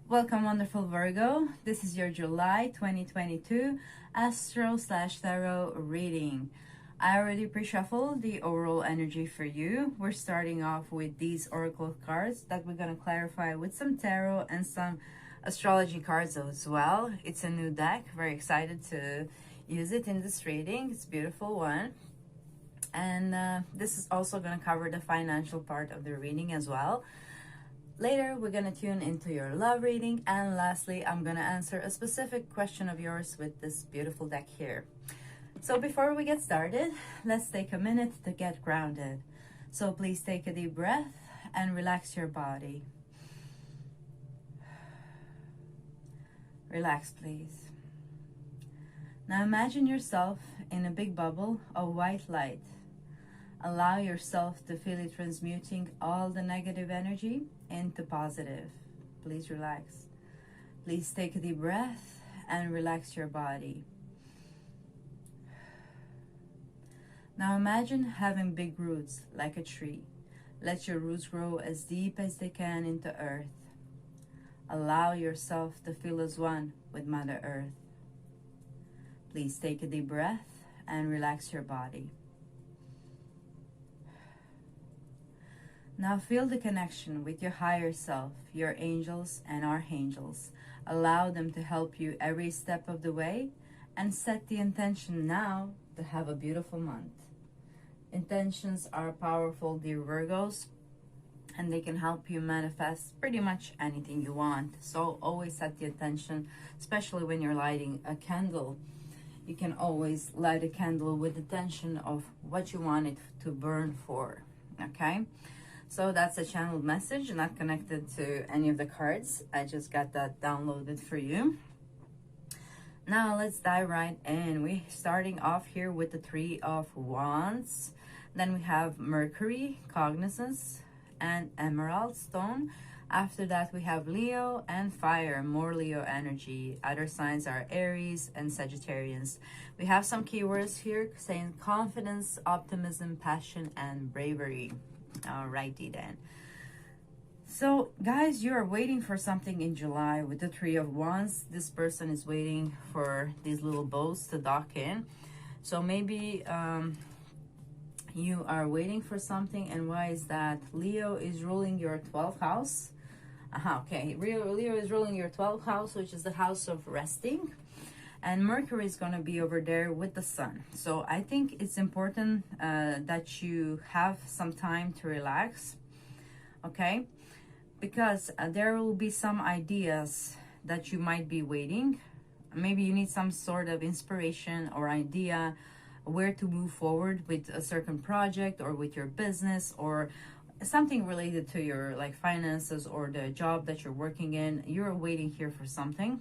Welcome, wonderful Virgo. This is your July 2022 Astro/Tarot reading. I already pre-shuffled the overall energy for you. We're starting off with these oracle cards that we're going to clarify with some tarot and some astrology cards as well. It's a new deck. Very excited to use it in this reading. It's a beautiful one. And this is also going to cover the financial part of the reading as well. Later, we're going to tune into your love reading. And lastly, I'm going to answer a specific question of yours with this beautiful deck here. So before we get started, let's take a minute to get grounded. So please take a deep breath and relax your body. Relax, please. Now imagine yourself in a big bubble of white light. Allow yourself to feel it transmuting all the negative energy into positive. Please relax. Please take a deep breath and relax your body. Now imagine having big roots like a tree. Let your roots grow as deep as they can into earth. Allow yourself to feel as one with Mother Earth. Please take a deep breath and relax your body. Now feel the connection with your higher self, your angels and archangels. Allow them to help you every step of the way and set the intention now to have a beautiful month. Intentions are powerful, dear Virgos, and they can help you manifest pretty much anything you want. So always set the intention, especially when you're lighting a candle. You can always light a candle with the intention of what you want it to burn for, okay? So that's a channeled message, not connected to any of the cards. I just got that downloaded for you. Now let's dive right in. We're starting off here with the Three of Wands. Then we have Mercury, Cognizance, and Emerald Stone. After that, we have Leo and Fire, more Leo energy. Other signs are Aries and Sagittarians. We have some keywords here saying confidence, optimism, passion, and bravery. Alrighty then. So guys, you are waiting for something in July with the Three of Wands. This person is waiting for these little boats to dock in. So maybe you are waiting for something. And why is that? Leo is ruling your 12th house. Okay, Leo is ruling your 12th house, which is the house of resting. And Mercury is going to be over there with the sun. So I think it's important that you have some time to relax, okay? Because there will be some ideas that you might be waiting. Maybe you need some sort of inspiration or idea where to move forward with a certain project or with your business or something related to your like finances or the job that you're working in. You're waiting here for something.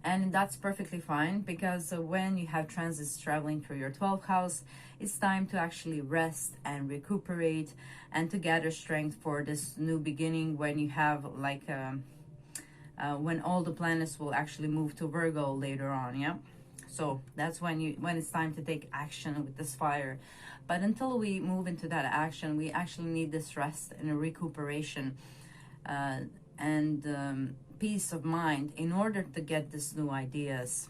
And that's perfectly fine, because when you have transits traveling through your 12th house, it's time to actually rest and recuperate and to gather strength for this new beginning when you have like, when all the planets will actually move to Virgo later on, yeah? So that's when it's time to take action with this fire. But until we move into that action, we actually need this rest and a recuperation and peace of mind in order to get these new ideas.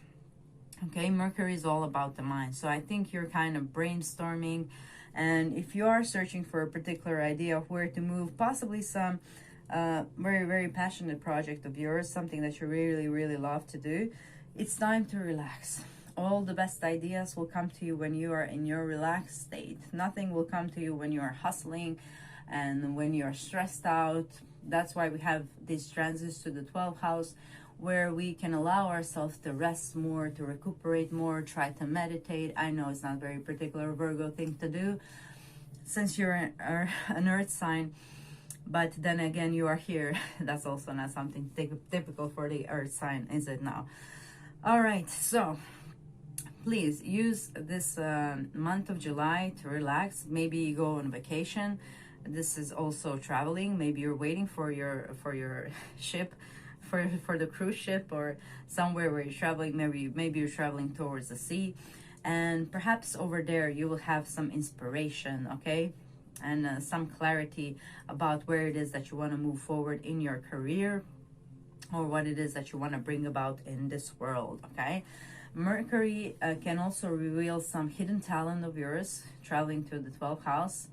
Okay, Mercury is all about the mind. So I think you're kind of brainstorming, and if you are searching for a particular idea of where to move, possibly some very, very passionate project of yours, something that you really, really love to do, it's time to relax. All the best ideas will come to you when you are in your relaxed state. Nothing will come to you when you are hustling and when you're stressed out. That's why we have these transits to the 12th house, where we can allow ourselves to rest more, to recuperate more, try to meditate. I know it's not a very particular Virgo thing to do since you're an earth sign, but then again, you are here. That's also not something typical for the earth sign, is it now? All right, so please use this month of July to relax. Maybe you go on vacation. This is also traveling. Maybe you're waiting for your ship, for the cruise ship, or somewhere where you're traveling. Maybe you're traveling towards the sea, and perhaps over there you will have some inspiration, okay? and some clarity about where it is that you want to move forward in your career. or what it is that you want to bring about in this world, okay? Mercury can also reveal some hidden talent of yours, traveling to the 12th house.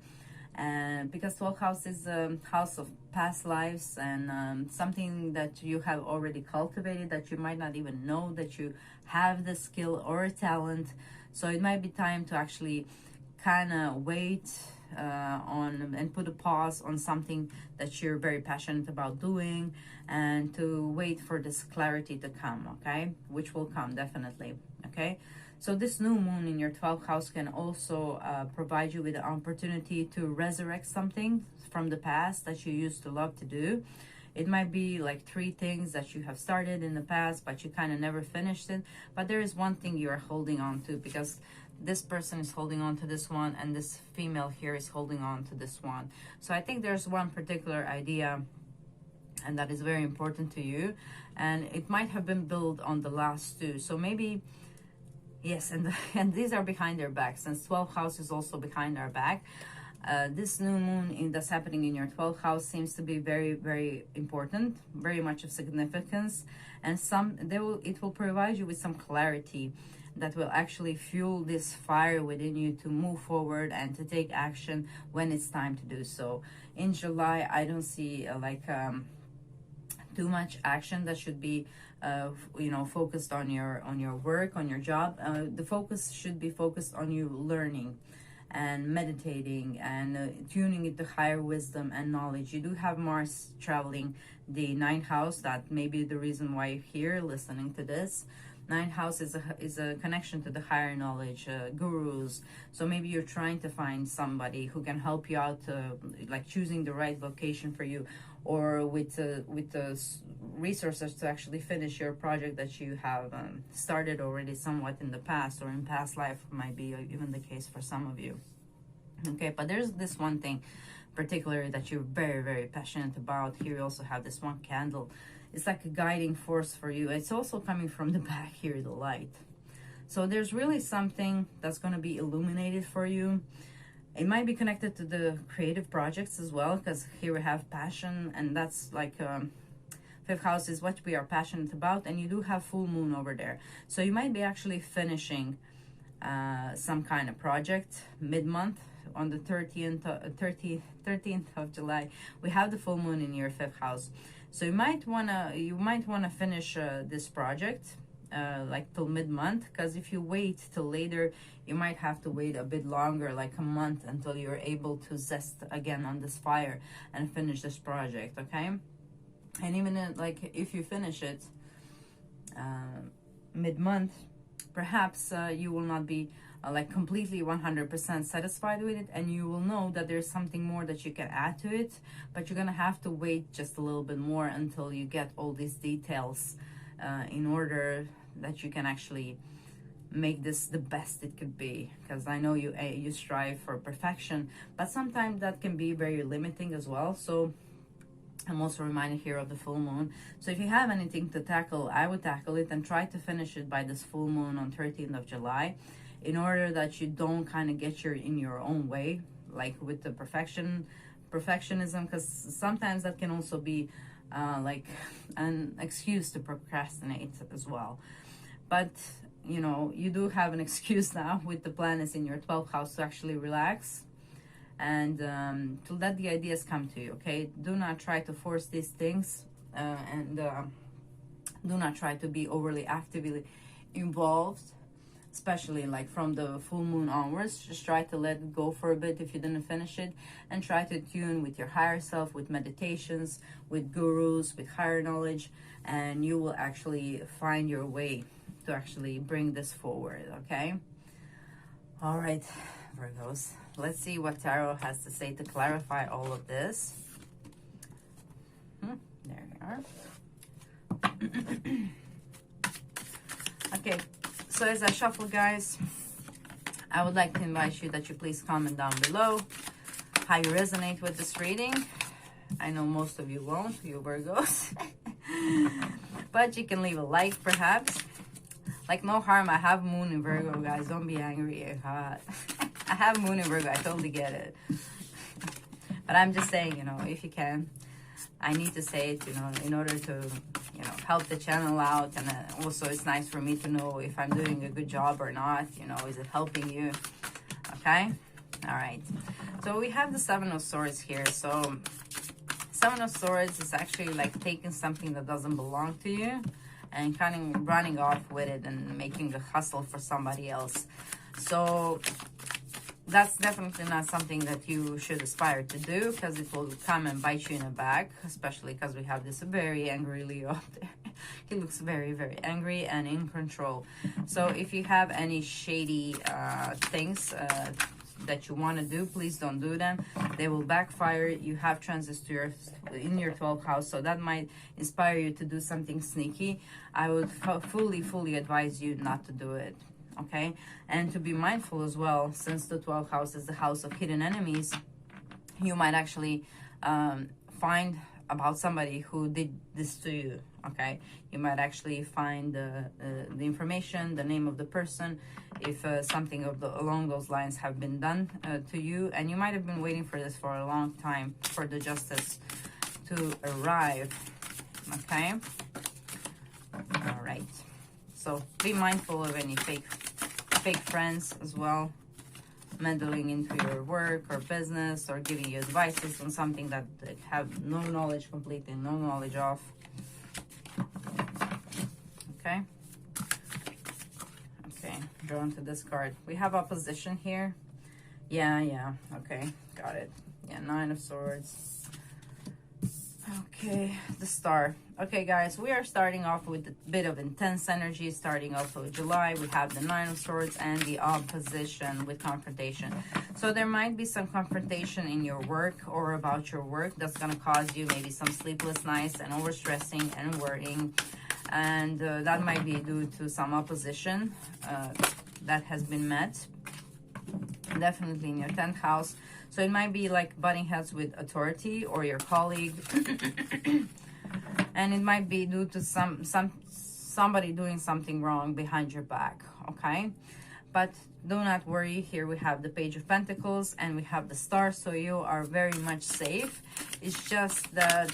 And because 12th house is a house of past lives and something that you have already cultivated that you might not even know that you have the skill or talent. So it might be time to actually kind of wait on and put a pause on something that you're very passionate about doing, and to wait for this clarity to come, okay? Which will come definitely, okay? So this new moon in your 12th house can also provide you with the opportunity to resurrect something from the past that you used to love to do. It might be like 3 things that you have started in the past, but you kind of never finished it. But there is one thing you are holding on to, because this person is holding on to this one, and this female here is holding on to this one. So I think there's one particular idea, and that is very important to you, and it might have been built on the last 2. So maybe, yes, and these are behind their back, since 12th house is also behind our back. This new moon that's happening in your 12th house seems to be very, very important, very much of significance, and it will provide you with some clarity that will actually fuel this fire within you to move forward and to take action when it's time to do so. In July, I don't see too much action that should be you know, focused on your work, on your job. The focus should be focused on you learning and meditating and tuning into higher wisdom and knowledge. You do have Mars traveling the 9th house. That may be the reason why you're here listening to this. 9th house is a connection to the higher knowledge, gurus. So maybe you're trying to find somebody who can help you out, like choosing the right vocation for you, or with the resources to actually finish your project that you have started already somewhat in the past, or in past life might be even the case for some of you. Okay, but there's this one thing particularly that you're very, very passionate about. Here you also have this one candle. It's like a guiding force for you. It's also coming from the back here, the light. So there's really something that's going to be illuminated for you. It might be connected to the creative projects as well, because here we have passion, and that's like 5th house is what we are passionate about, and you do have full moon over there. So you might be actually finishing some kind of project mid-month on the 13th of July. We have the full moon in your 5th house. So you might wanna finish this project like till mid-month, because if you wait till later, you might have to wait a bit longer, like a month, until you're able to zest again on this fire and finish this project, okay? And even like if you finish it mid-month, perhaps you will not be like completely 100% satisfied with it, and you will know that there's something more that you can add to it, but you're gonna have to wait just a little bit more until you get all these details in order that you can actually make this the best it could be. Because I know you strive for perfection, but sometimes that can be very limiting as well. So I'm also reminded here of the full moon. So if you have anything to tackle, I would tackle it and try to finish it by this full moon on 13th of July, in order that you don't kind of get in your own way, like with the perfectionism, because sometimes that can also be like an excuse to procrastinate as well. But you know, you do have an excuse now with the planets in your 12th house to actually relax and to let the ideas come to you, okay? Do not try to force these things and do not try to be overly actively involved, especially like from the full moon onwards. Just try to let it go for a bit if you didn't finish it, and try to tune with your higher self, with meditations, with gurus, with higher knowledge, and you will actually find your way to actually bring this forward, okay? All right, Virgos, let's see what Tarot has to say to clarify all of this. There we are. Okay, so as I shuffle, guys, I would like to invite you that you please comment down below how you resonate with this reading. I know most of you won't, you Virgos. But you can leave a like, perhaps. Like, no harm. I have moon in Virgo, guys. Don't be angry. I have moon in Virgo. I totally get it. But I'm just saying, you know, if you can, I need to say it, you know, in order to, you know, help the channel out. And also it's nice for me to know if I'm doing a good job or not, you know, is it helping you? Okay. All right. So we have the Seven of Swords here. So Seven of Swords is actually like taking something that doesn't belong to you and kind of running off with it and making a hustle for somebody else. So that's definitely not something that you should aspire to do, because it will come and bite you in the back, especially because we have this very angry Leo up there. He looks very, very angry and in control. So if you have any shady things that you want to do, please don't do them. They will backfire. You have transits in your 12th house, so that might inspire you to do something sneaky. I would fully advise you not to do it. Okay, and to be mindful as well, since the 12th house is the house of hidden enemies, you might actually find about somebody who did this to you. Okay, you might actually find the information, the name of the person, if something along those lines have been done to you, and you might have been waiting for this for a long time for the justice to arrive. Okay, all right. So be mindful of any fake friends as well, meddling into your work or business, or giving you advices on something that they have no knowledge, completely no knowledge of. Okay. Okay, drawn to this card. We have opposition here. Yeah. Okay, got it. Yeah, Nine of Swords. Okay, the Star. Okay, guys, we are starting off with a bit of intense energy. Starting off with July, we have the Nine of Swords and the opposition with confrontation. So there might be some confrontation in your work or about your work that's going to cause you maybe some sleepless nights and overstressing and worrying. And that might be due to some opposition that has been met. Definitely in your 10th house. So it might be like butting heads with authority or your colleague. And it might be due to somebody doing something wrong behind your back, okay? But do not worry. Here we have the Page of Pentacles and we have the Star, so you are very much safe. It's just that,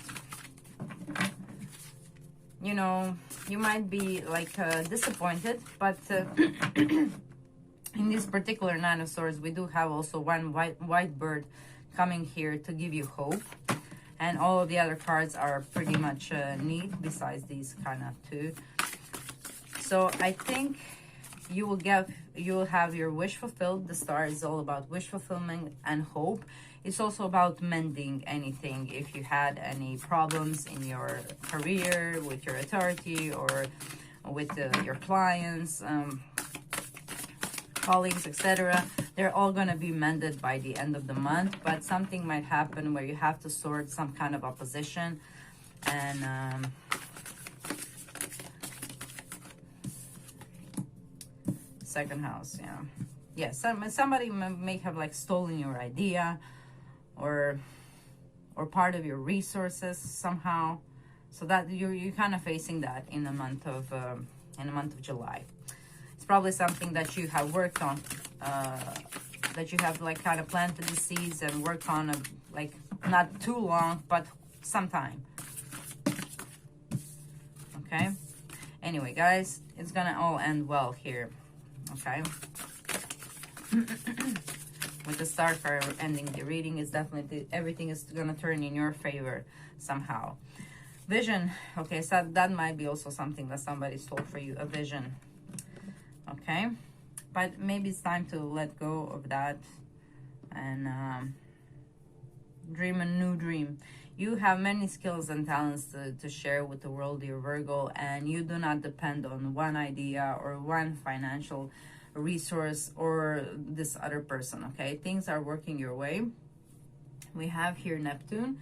you know, you might be like disappointed, but in this particular Nine of Swords, we do have also one white bird coming here to give you hope. And all of the other cards are pretty much neat, besides these kind of two. So I think you will have your wish fulfilled. The Star is all about wish fulfillment and hope. It's also about mending anything. If you had any problems in your career, with your authority, or with your clients, colleagues, etc., they're all going to be mended by the end of the month. But something might happen where you have to sort some kind of opposition. And second house, yeah, somebody may have like stolen your idea or part of your resources somehow. So that you're kind of facing that in the month of July. It's probably something that you have worked on, that you have like kind of planted the seeds and worked on, like not too long, but some time. Okay. Anyway, guys, it's gonna all end well here. Okay. With the Star card ending the reading, is definitely everything is gonna turn in your favor somehow. Vision. Okay, so that might be also something that somebody stole for you, a vision. Okay, but maybe it's time to let go of that and dream a new dream. You have many skills and talents to share with the world, dear Virgo, and you do not depend on one idea or one financial resource or this other person. Okay, things are working your way. We have here Neptune,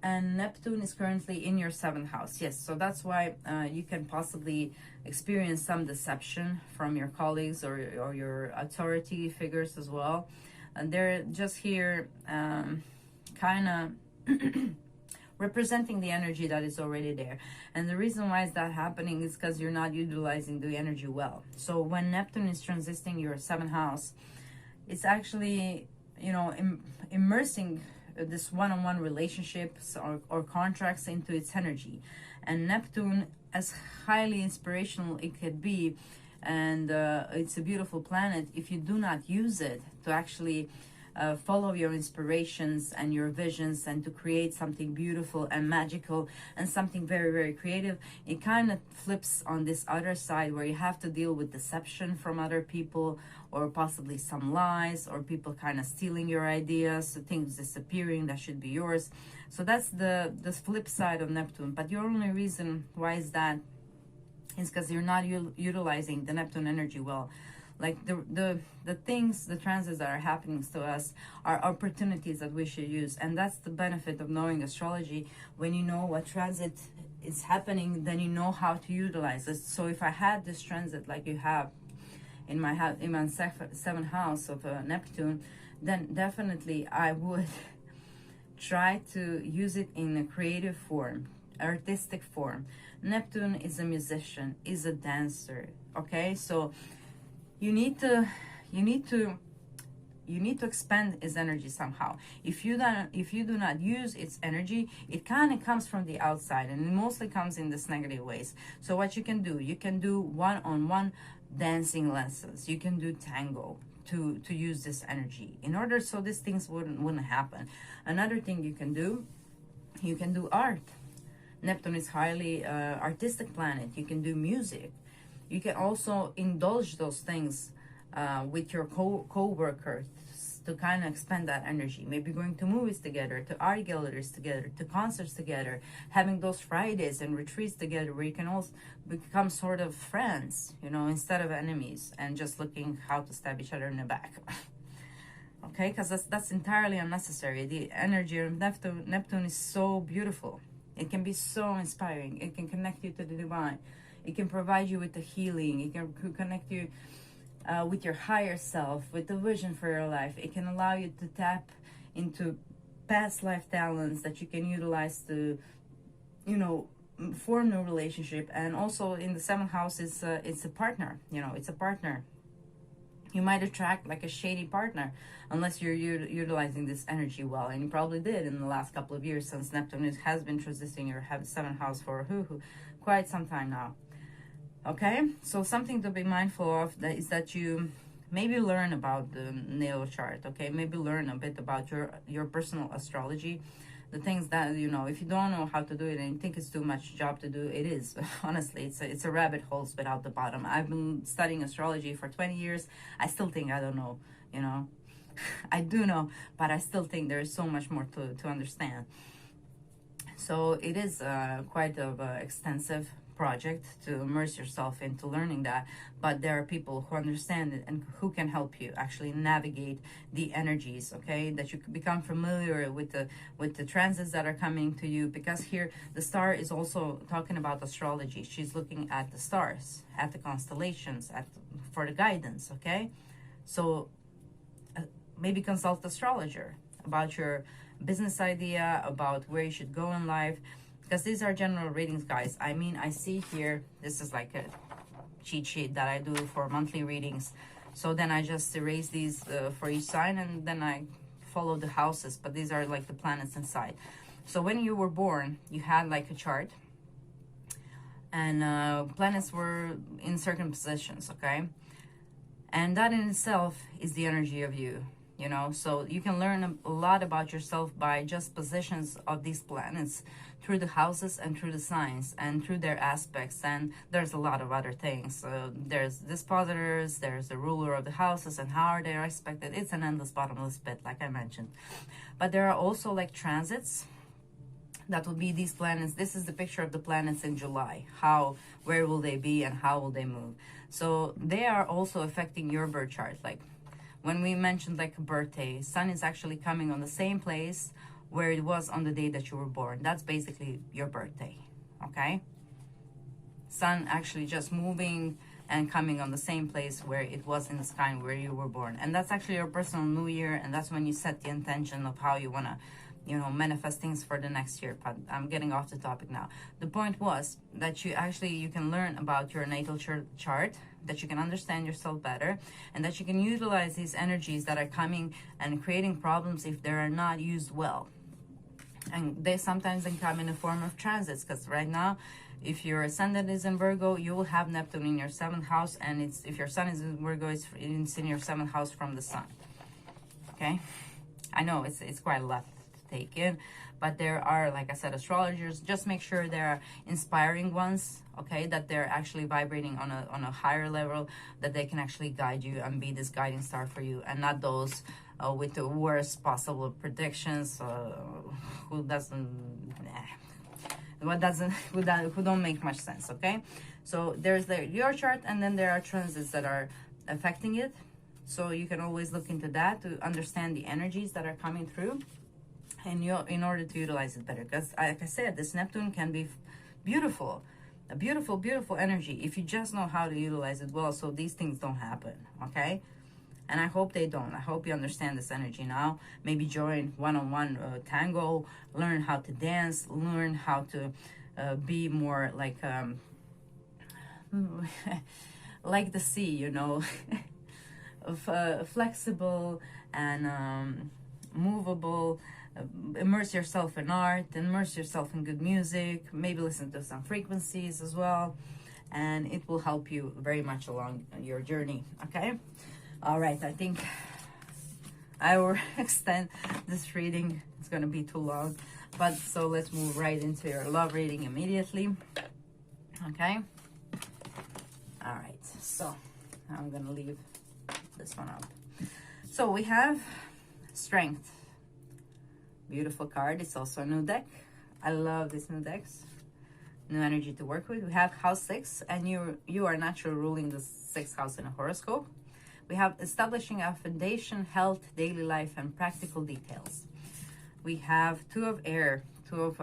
and Neptune is currently in your 7th house. Yes, so that's why you can possibly experience some deception from your colleagues or your authority figures as well. And they're just here kind of representing the energy that is already there. And the reason why is that happening is because you're not utilizing the energy well. So when Neptune is transiting your 7th house, it's actually, you know, immersing this one-on-one relationships or contracts into its energy. And Neptune, as highly inspirational it could be, and it's a beautiful planet, if you do not use it to actually follow your inspirations and your visions and to create something beautiful and magical and something very, very creative, it kind of flips on this other side where you have to deal with deception from other people, or possibly some lies, or people kind of stealing your ideas, so things disappearing that should be yours. So that's the flip side of Neptune. But the only reason why is that is because you're not utilizing the Neptune energy well. Like the things, the transits that are happening to us are opportunities that we should use. And that's the benefit of knowing astrology. When you know what transit is happening, then you know how to utilize it. So if I had this transit like you have in my seventh house of Neptune, then definitely I would try to use it in a creative form, artistic form. Neptune is a musician, is a dancer. Okay, so you need to expand its energy somehow. If you do not use its energy, it kind of comes from the outside, and it mostly comes in this negative ways. So what you can do one-on-one dancing lessons. You can do tango to use this energy in order so these things wouldn't happen. Another thing you can do art. Neptune is highly artistic planet. You can do music. You can also indulge those things with your co-workers to kind of expand that energy. Maybe going to movies together, to art galleries together, to concerts together, having those Fridays and retreats together where you can also become sort of friends, you know, instead of enemies and just looking how to stab each other in the back. Okay, because that's entirely unnecessary. The energy of Neptune is so beautiful. It can be so inspiring. It can connect you to the divine. It can provide you with the healing. It can connect you with your higher self, with the vision for your life. It can allow you to tap into past life talents that you can utilize to, you know, form a relationship. And also in the seventh house, it's a partner. You know, it's a partner. You might attract like a shady partner unless you're utilizing this energy well, and you probably did in the last couple of years, since Neptune has been transiting your seventh house for quite some time now. Okay, so something to be mindful of is that you maybe learn about the natal chart. Okay, maybe learn a bit about your personal astrology, the things that, you know, if you don't know how to do it and you think it's too much job to do, it is. Honestly, it's a rabbit hole without the bottom. I've been studying astrology for 20 years. I still think I don't know, you know. I do know, but I still think there is so much more to understand. So it is quite of an extensive project to immerse yourself into learning that, but there are people who understand it and who can help you actually navigate the energies. Okay, that you can become familiar with the transits that are coming to you, because here the star is also talking about astrology. She's looking at the stars, at the constellations, for the guidance. Okay, so maybe consult astrologer about your business idea, about where you should go in life, because these are general readings, guys. I mean, I see here, this is like a cheat sheet that I do for monthly readings. So then I just erase these for each sign, and then I follow the houses, but these are like the planets inside. So when you were born, you had like a chart, and planets were in certain positions, okay? And that in itself is the energy of you. You know, so you can learn a lot about yourself by just positions of these planets through the houses and through the signs and through their aspects. And there's a lot of other things. There's dispositors, there's the ruler of the houses and how are they aspected. It's an endless bottomless pit, like I mentioned. But there are also like transits that will be these planets. This is the picture of the planets in July. Where will they be and how will they move? So they are also affecting your birth chart. Like, when we mentioned like a birthday, sun is actually coming on the same place where it was on the day that you were born. That's basically your birthday, okay? Sun actually just moving and coming on the same place where it was in the sky where you were born. And that's actually your personal new year, and that's when you set the intention of how you want to you know, manifest things for the next year. But I'm getting off the topic now. The point was that you can learn about your natal chart, that you can understand yourself better, and that you can utilize these energies that are coming and creating problems if they are not used well. And they sometimes come in the form of transits, because right now, if your ascendant is in Virgo, you will have Neptune in your 7th house, and if your sun is in Virgo, it's in your 7th house from the sun. Okay, I know it's quite a lot to take in, but there are, like I said, astrologers. Just make sure they're inspiring ones, okay, that they're actually vibrating on a higher level, that they can actually guide you and be this guiding star for you, and not those with the worst possible predictions, who don't make much sense. Okay, so there's your chart, and then there are transits that are affecting it. So you can always look into that to understand the energies that are coming through, and in order to utilize it better. Because like I said, this Neptune can be beautiful, a beautiful, beautiful energy if you just know how to utilize it well, so these things don't happen. Okay, and I hope they don't. I hope you understand this energy now. Maybe join one-on-one tango, learn how to dance, learn how to be more like like the sea, you know. Flexible and movable. Immerse yourself in art, immerse yourself in good music, maybe listen to some frequencies as well, and it will help you very much along your journey. Okay, all right, I think I will extend this reading. It's going to be too long, but so let's move right into your love reading immediately. Okay, all right, so I'm going to leave this one up. So we have Strength. Beautiful card. It's also a new deck. I love these new decks. New energy to work with. We have house 6, and you are naturally ruling the 6th house in a horoscope. We have establishing a foundation, health, daily life, and practical details. We have 2 of air, 2 of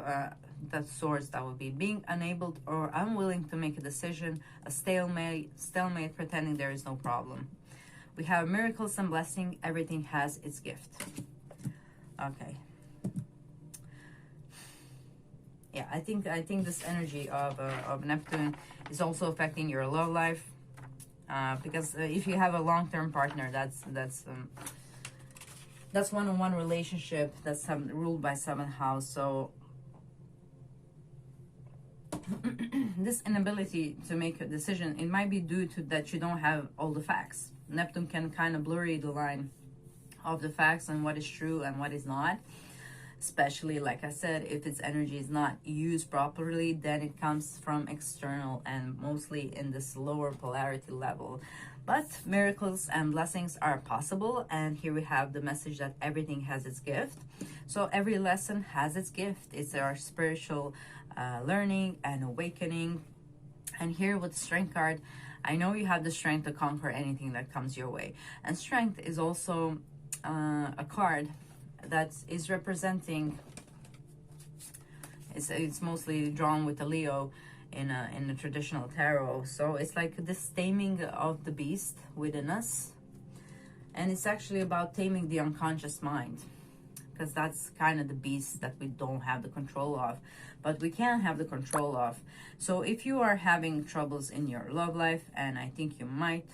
the swords. That would be being unable or unwilling to make a decision, a stalemate, pretending there is no problem. We have miracles and blessing. Everything has its gift. Okay. Yeah, I think this energy of Neptune is also affecting your love life, because if you have a long-term partner, that's one-on-one relationship that's ruled by 7th house. So this inability to make a decision, it might be due to that you don't have all the facts. Neptune can kind of blurry the line of the facts and what is true and what is not. Especially, like I said, if its energy is not used properly, then it comes from external and mostly in this lower polarity level. But miracles and blessings are possible, and here we have the message that everything has its gift. So every lesson has its gift. It's our spiritual learning and awakening. And here with Strength card, I know you have the strength to conquer anything that comes your way. And Strength is also a card that is representing, it's mostly drawn with a Leo in the traditional tarot. So it's like this taming of the beast within us, and it's actually about taming the unconscious mind, because that's kind of the beast that we don't have the control of, but we can have the control of. So if you are having troubles in your love life, and I think you might,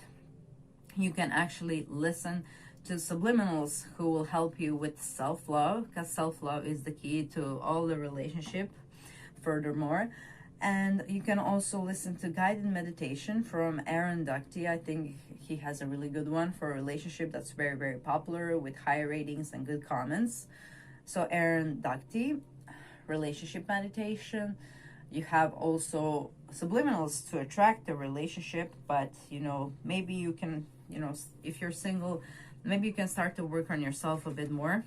you can actually listen to subliminals who will help you with self-love, because self-love is the key to all the relationship furthermore. And you can also listen to guided meditation from Aaron Ducty. I think he has a really good one for a relationship that's very, very popular with high ratings and good comments. So Aaron Ducty, relationship meditation. You have also subliminals to attract the relationship, but you know, maybe you can, you know, if you're single, maybe you can start to work on yourself a bit more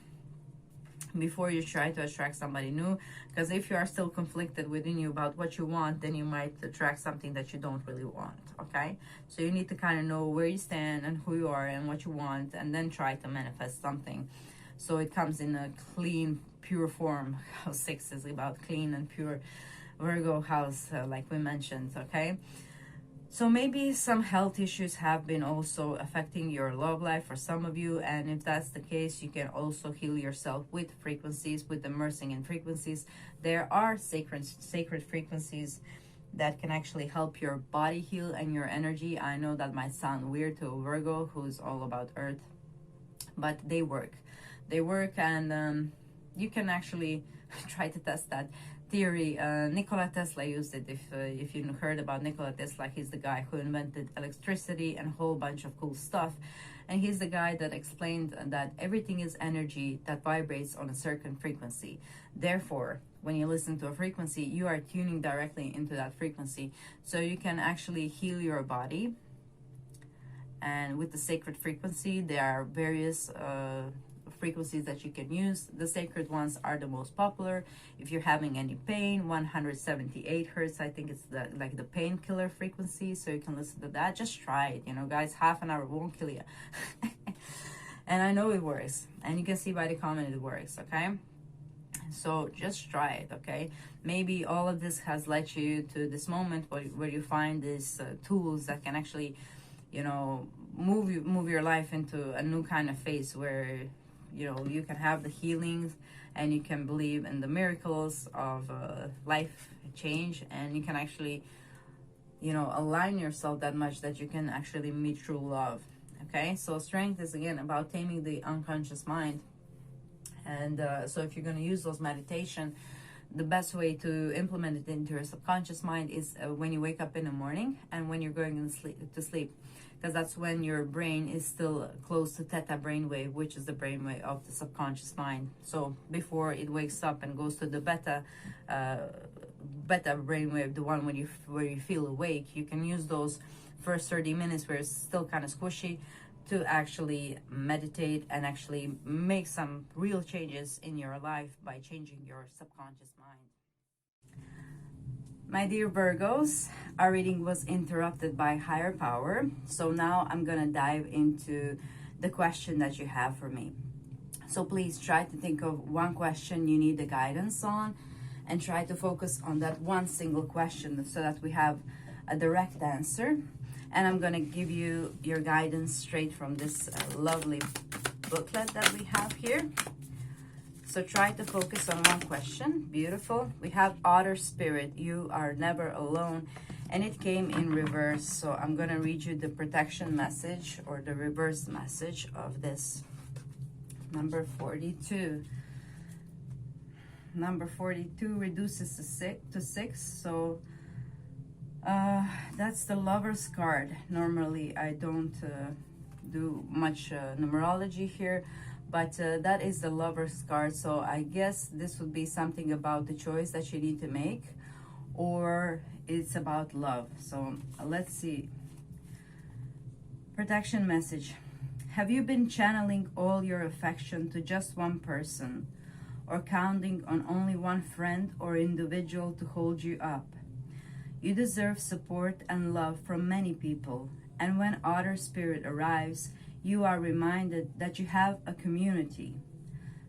before you try to attract somebody new. Because if you are still conflicted within you about what you want, then you might attract something that you don't really want. Okay, so you need to kind of know where you stand and who you are and what you want, and then try to manifest something so it comes in a clean, pure form. House 6 is about clean and pure. Virgo house, like we mentioned. Okay, So maybe some health issues have been also affecting your love life for some of you, and if that's the case, you can also heal yourself with frequencies, with immersing in frequencies. There are sacred frequencies that can actually help your body heal and your energy. I know that might sound weird to a Virgo who's all about earth, but they work. They work, and you can actually try to test that theory. Nikola Tesla used it. If you heard about Nikola Tesla, he's the guy who invented electricity and a whole bunch of cool stuff. And he's the guy that explained that everything is energy that vibrates on a certain frequency. Therefore, when you listen to a frequency, you are tuning directly into that frequency. So you can actually heal your body. And with the sacred frequency, there are various frequencies that you can use. The sacred ones are the most popular. If you're having any pain, 178 hertz, I think it's like the painkiller frequency, so you can listen to that. Just try it, you know, guys. Half an hour won't kill you. And I know it works, and you can see by the comment it works. Okay, so just try it. Okay, maybe all of this has led you to this moment where you find these tools that can actually, you know, move your life into a new kind of phase where, you know, you can have the healings and you can believe in the miracles of life change, and you can actually, you know, align yourself that much that you can actually meet true love. Okay, so strength is again about taming the unconscious mind. And so if you're going to use those meditation, the best way to implement it into your subconscious mind is when you wake up in the morning and when you're going to sleep, because that's when your brain is still close to theta brainwave, which is the brainwave of the subconscious mind. So before it wakes up and goes to the beta brainwave, the one where you feel awake, you can use those first 30 minutes where it's still kind of squishy to actually meditate and actually make some real changes in your life by changing your subconscious mind. My dear Virgos, our reading was interrupted by higher power. So now I'm going to dive into the question that you have for me. So please try to think of one question you need the guidance on, and try to focus on that one single question so that we have a direct answer. And I'm going to give you your guidance straight from this lovely booklet that we have here. So try to focus on one question. Beautiful. We have Otter Spirit. You are never alone. And it came in reverse. So I'm going to read you the protection message, or the reverse message of this. Number 42. Number 42 reduces to 6. So that's the Lover's card. Normally I don't do much numerology here, but that is the Lover's card. So I guess this would be something about the choice that you need to make, or it's about love. So let's see. Protection message. Have you been channeling all your affection to just one person, or counting on only one friend or individual to hold you up? You deserve support and love from many people, and when Otter Spirit arrives, you are reminded that you have a community.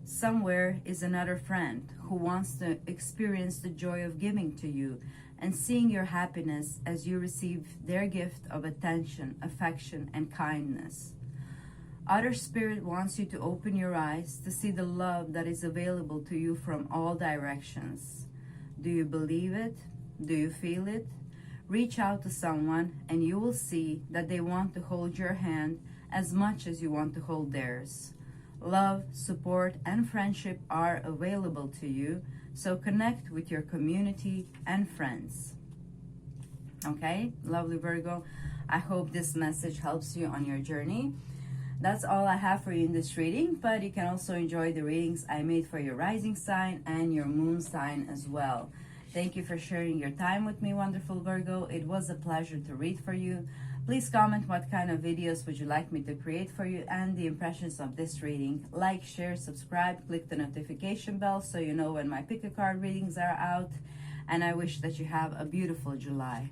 Somewhere is another friend who wants to experience the joy of giving to you and seeing your happiness as you receive their gift of attention, affection, and kindness. Otter Spirit wants you to open your eyes to see the love that is available to you from all directions. Do you believe it? Do you feel it? Reach out to someone and you will see that they want to hold your hand as much as you want to hold theirs. Love, support, and friendship are available to you, so connect with your community and friends. Okay, lovely Virgo, I hope this message helps you on your journey. That's all I have for you in this reading, but you can also enjoy the readings I made for your rising sign and your moon sign as well. Thank you for sharing your time with me, wonderful Virgo. It was a pleasure to read for you. Please comment what kind of videos would you like me to create for you and the impressions of this reading. Like, share, subscribe, click the notification bell so you know when my pick a card readings are out. And I wish that you have a beautiful July.